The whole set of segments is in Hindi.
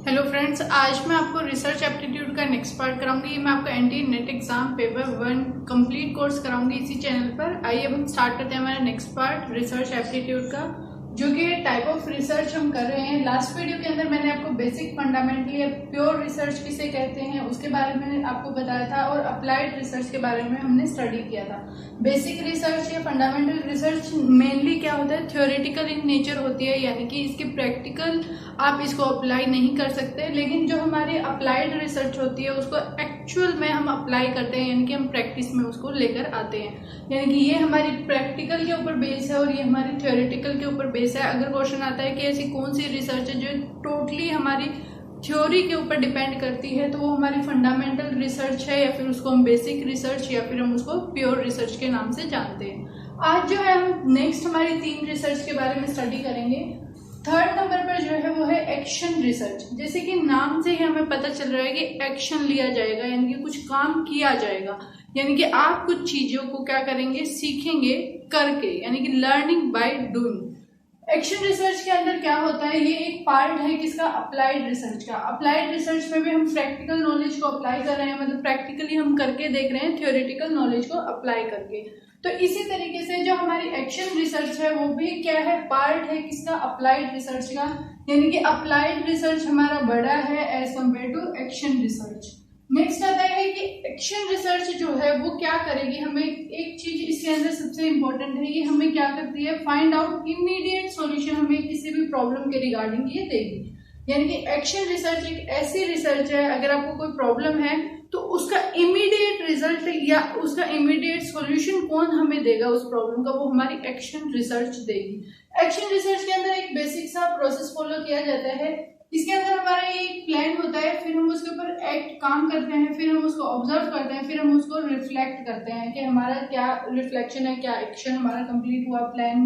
हेलो फ्रेंड्स, आज मैं आपको रिसर्च एप्टीट्यूड का नेक्स्ट पार्ट कराऊंगी। ये मैं आपका NTA NET exam paper 1 complete course कराऊंगी इसी चैनल पर। आइए अब हम स्टार्ट करते हैं हमारा नेक्स्ट पार्ट रिसर्च एप्टीट्यूड का, जो कि टाइप ऑफ रिसर्च हम कर रहे हैं। लास्ट वीडियो के अंदर मैंने आपको बेसिक फंडामेंटली प्योर रिसर्च किसे कहते हैं उसके बारे में आपको बताया था, और अप्लाइड रिसर्च के बारे में हमने स्टडी किया था। बेसिक रिसर्च या फंडामेंटल रिसर्च मेनली क्या होता है, थ्योरेटिकल इन नेचर होती है, यानी कि इसके प्रैक्टिकल आप इसको अप्लाई नहीं कर सकते। लेकिन जो हमारी अप्लाइड रिसर्च होती है उसको एक्चुअल में हम अप्लाई करते हैं, यानी कि हम प्रैक्टिस में उसको लेकर आते हैं। यानी कि ये हमारी प्रैक्टिकल के ऊपर बेस है और ये हमारी थ्योरेटिकल के ऊपर बेस है। अगर क्वेश्चन आता है कि ऐसी कौन सी रिसर्च है जो टोटली हमारी थ्योरी के ऊपर डिपेंड करती है, तो वो हमारी फंडामेंटल रिसर्च है, या फिर उसको हम बेसिक रिसर्च या फिर हम उसको प्योर रिसर्च के नाम से जानते हैं। आज जो है हम नेक्स्ट हमारी 3 रिसर्च के बारे में स्टडी करेंगे। थर्ड नंबर पर जो है वो है एक्शन रिसर्च। जैसे कि नाम से ही हमें पता चल रहा है कि एक्शन लिया जाएगा, यानी कि कुछ काम किया जाएगा, यानी कि आप कुछ चीजों को क्या करेंगे, सीखेंगे करके, यानी कि learning by doing. Action research के अंदर क्या होता है, ये एक पार्ट है किसका, अप्लाइड रिसर्च का। अप्लाइड रिसर्च में भी हम प्रैक्टिकल नॉलेज को अप्लाई कर रहे हैं, मतलब प्रैक्टिकली हम करके देख रहे हैं, थ्योरेटिकल नॉलेज को अप्लाई करके। तो इसी तरीके से जो हमारी एक्शन रिसर्च है वो भी क्या है, पार्ट है किसका, अप्लाइड रिसर्च का। यानी कि अप्लाइड रिसर्च हमारा बड़ा है as compare to action research. Next आता है कि एक्शन रिसर्च जो है वो क्या करेगी, हमें एक चीज इसके अंदर सबसे इंपॉर्टेंट है, ये हमें क्या करती है, फाइंड आउट इमीडिएट सॉल्यूशन हमें किसी भी प्रॉब्लम के रिगार्डिंग ये देगी। यानी कि एक्शन रिसर्च एक ऐसी रिसर्च है, अगर आपको कोई प्रॉब्लम है तो उसका इमीडिएट रिजल्ट या उसका इमीडिएट सॉल्यूशन कौन हमें देगा उस प्रॉब्लम का, वो हमारी एक्शन रिसर्च देगी। एक्शन रिसर्च के अंदर एक बेसिक सा प्रोसेस फॉलो किया जाता है। इसके अंदर हमारा ये एक प्लान होता है, फिर हम उसके ऊपर एक्ट काम करते हैं, फिर हम उसको ऑब्जर्व करते हैं, फिर हम उसको रिफ्लेक्ट करते हैं कि हमारा क्या रिफ्लेक्शन है, क्या एक्शन हमारा कंप्लीट हुआ, प्लान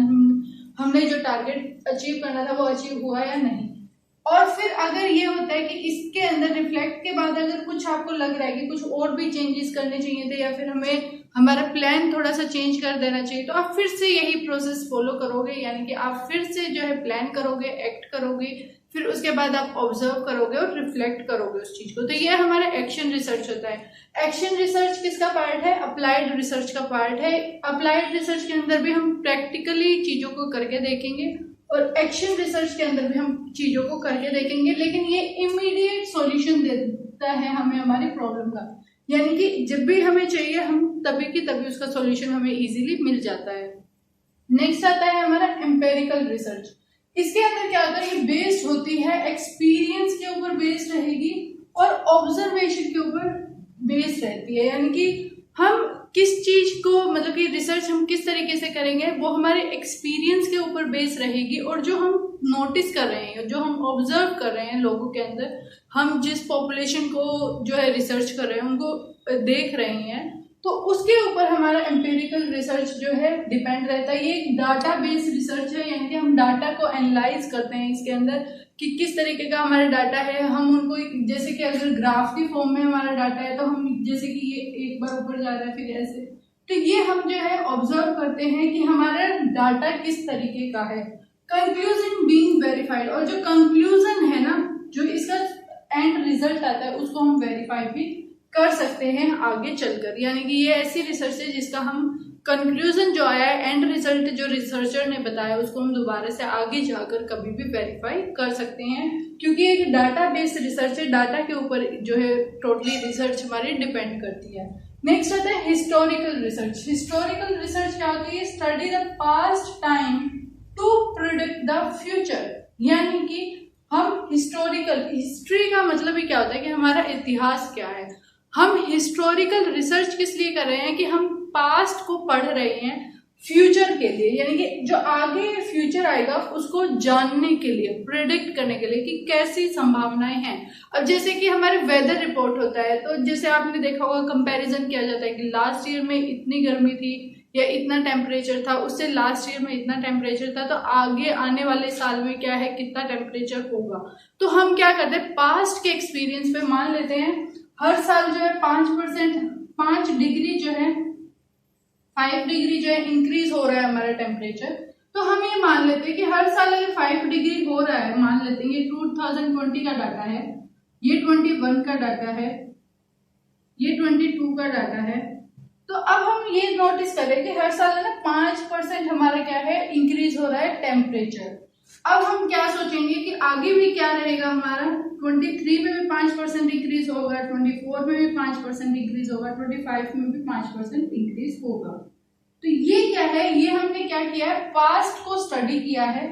हमने जो टारगेट अचीव करना था वो अचीव हुआ या नहीं। और फिर अगर ये होता है कि इसके अंदर रिफ्लेक्ट के बाद अगर कुछ आपको लग रहा है कि कुछ और भी चेंजेस करने चाहिए थे, या फिर हमें हमारा प्लान थोड़ा सा चेंज कर देना चाहिए, तो आप फिर से यही प्रोसेस फॉलो करोगे। यानी कि आप फिर से जो है प्लान करोगे, एक्ट करोगे, फिर उसके बाद आप ऑब्जर्व करोगे और रिफ्लेक्ट करोगे उस चीज को। तो ये हमारा एक्शन रिसर्च होता है। एक्शन रिसर्च किसका पार्ट है, अप्लाइड रिसर्च का पार्ट है। अप्लाइड रिसर्च के अंदर भी हम प्रैक्टिकली चीजों को करके देखेंगे, और एक्शन रिसर्च के अंदर भी हम चीजों को करके देखेंगे, लेकिन ये इमीडिएट सॉल्यूशन देता है हमें हमारी प्रॉब्लम का। यानी कि जब भी हमें चाहिए हम तभी की तभी उसका सॉल्यूशन हमें इजीली मिल जाता है। नेक्स्ट आता है हमारा एम्पेरिकल रिसर्च। इसके अंदर क्या होता है, ये बेस्ड होती है एक्सपीरियंस के ऊपर बेस्ड रहेगी और ऑब्जर्वेशन के ऊपर बेस्ड रहती है। यानी कि हम किस चीज को, मतलब कि रिसर्च हम किस तरीके से करेंगे वो हमारे एक्सपीरियंस के ऊपर बेस रहेगी, और जो हम नोटिस कर रहे हैं, जो हम ऑब्जर्व कर रहे हैं लोगों के अंदर, हम जिस पॉपुलेशन को जो है रिसर्च कर रहे हैं, उनको देख रहे हैं, तो उसके ऊपर हमारा एम्पिरिकल रिसर्च जो है डिपेंड रहता है। ये एक डाटा बेस्ड रिसर्च है, यानी कि हम डाटा को एनालाइज करते हैं इसके अंदर कि किस तरीके का हमारा डाटा है। हम उनको जैसे कि अगर ग्राफ की फॉर्म में हमारा डाटा है तो हम जैसे कि ये एक बार ऊपर जा रहा है फिर ऐसे, तो ये हम जो है ऑब्जर्व करते हैं कि हमारा डाटा किस तरीके का है। कंक्लूजन बीइंग वेरीफाइड, और जो कंक्लूजन है ना, जो इसका एंड रिजल्ट आता है उसको हम वेरीफाई भी कर सकते हैं आगे चलकर। यानी कि ये ऐसी रिसर्च है जिसका हम कंक्लूजन जो आया है, एंड रिजल्ट जो रिसर्चर ने बताया, उसको हम दोबारा से आगे जाकर कभी भी वेरीफाई कर सकते हैं, क्योंकि एक डाटा बेस्ड रिसर्च है। डाटा के ऊपर जो है टोटली रिसर्च हमारी डिपेंड करती है। नेक्स्ट आता है हिस्टोरिकल रिसर्च। हिस्टोरिकल रिसर्च क्या होती है, study the past time to predict the future. यानी कि हम हिस्टोरिकल, हिस्ट्री का मतलब ही क्या होता है कि हमारा इतिहास क्या है। हम हिस्टोरिकल रिसर्च किस लिए कर रहे हैं कि हम पास्ट को पढ़ रहे हैं फ्यूचर के लिए, यानी कि जो आगे फ्यूचर आएगा उसको जानने के लिए, प्रेडिक्ट करने के लिए कि कैसी संभावनाएं हैं। अब जैसे कि हमारे वेदर रिपोर्ट होता है, तो जैसे आपने देखा होगा कंपैरिजन किया जाता है कि लास्ट ईयर में इतनी गर्मी थी या इतना टेम्परेचर था, उससे लास्ट ईयर में इतना टेम्परेचर था, तो आगे आने वाले साल में क्या है, कितना टेम्परेचर होगा। तो हम क्या करते हैं, पास्ट के एक्सपीरियंस पे मान लेते हैं हर साल जो है 5 डिग्री जो है 5 डिग्री जो है इंक्रीज हो रहा है हमारा टेम्परेचर, तो हम ये मान लेते हैं कि हर साल अगर 5 डिग्री हो रहा है, मान लेते हैं ये 2020 का डाटा है, ये 21 का डाटा है, ये 22 का डाटा है। तो अब हम ये नोटिस करें कि हर साल है ना 5% हमारा क्या है, इंक्रीज हो रहा है टेम्परेचर। अब हम क्या सोचेंगे कि आगे भी क्या रहेगा हमारा, 23 में भी 5% इंक्रीज होगा, 24 में भी 5% इंक्रीज होगा, 25 में भी 5% इंक्रीज होगा। तो ये क्या है, ये हमने क्या किया है, पास्ट को स्टडी किया है,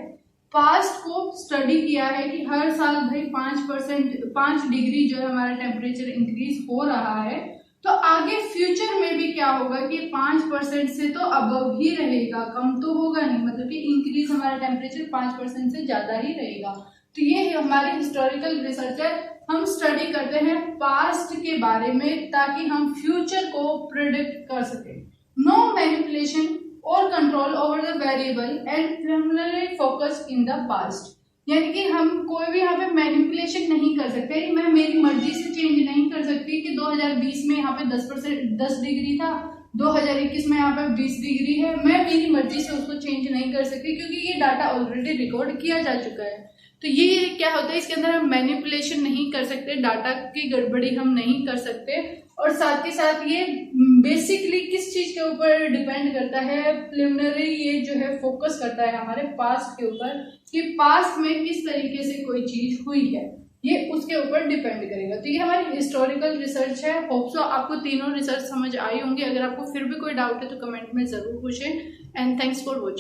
पास्ट को स्टडी किया है कि हर साल भाई 5 डिग्री जो है हमारा टेम्परेचर इंक्रीज हो रहा है। तो आगे फ्यूचर में भी क्या होगा कि 5% से तो अबव ही रहेगा, कम तो होगा नहीं, मतलब कि इंक्रीज हमारा टेम्परेचर 5% से ज्यादा ही रहेगा। तो ये हमारी हिस्टोरिकल रिसर्च है, हम स्टडी करते हैं पास्ट के बारे में ताकि हम फ्यूचर को प्रिडिक्ट कर सके। नो मैनिपुलेशन और control over the variable and primarily focus in the past, यानी कि हम कोई भी यहाँ पे मैनिपुलेशन नहीं कर सकते। मैं मेरी मर्जी से चेंज नहीं कर सकती कि 2020 में यहाँ पे 10 डिग्री था, 2021 में यहाँ पे 20 डिग्री है, मैं मेरी मर्जी से उसको चेंज नहीं कर सकती क्योंकि ये डाटा ऑलरेडी रिकॉर्ड किया जा चुका है। तो ये क्या होता है, इसके अंदर हम मैनिपुलेशन नहीं कर सकते, डाटा की गड़बड़ी हम नहीं कर सकते। और साथ ही साथ ये बेसिकली किस चीज के ऊपर डिपेंड करता है, प्रिलिमिनरी ये जो है फोकस करता है हमारे पास्ट के ऊपर कि पास्ट में किस तरीके से कोई चीज हुई है, ये उसके ऊपर डिपेंड करेगा। तो ये हमारी हिस्टोरिकल रिसर्च है। होप सो आपको तीनों रिसर्च समझ आई होंगी। अगर आपको फिर भी कोई डाउट है तो कमेंट में जरूर पूछें। And thanks for watching.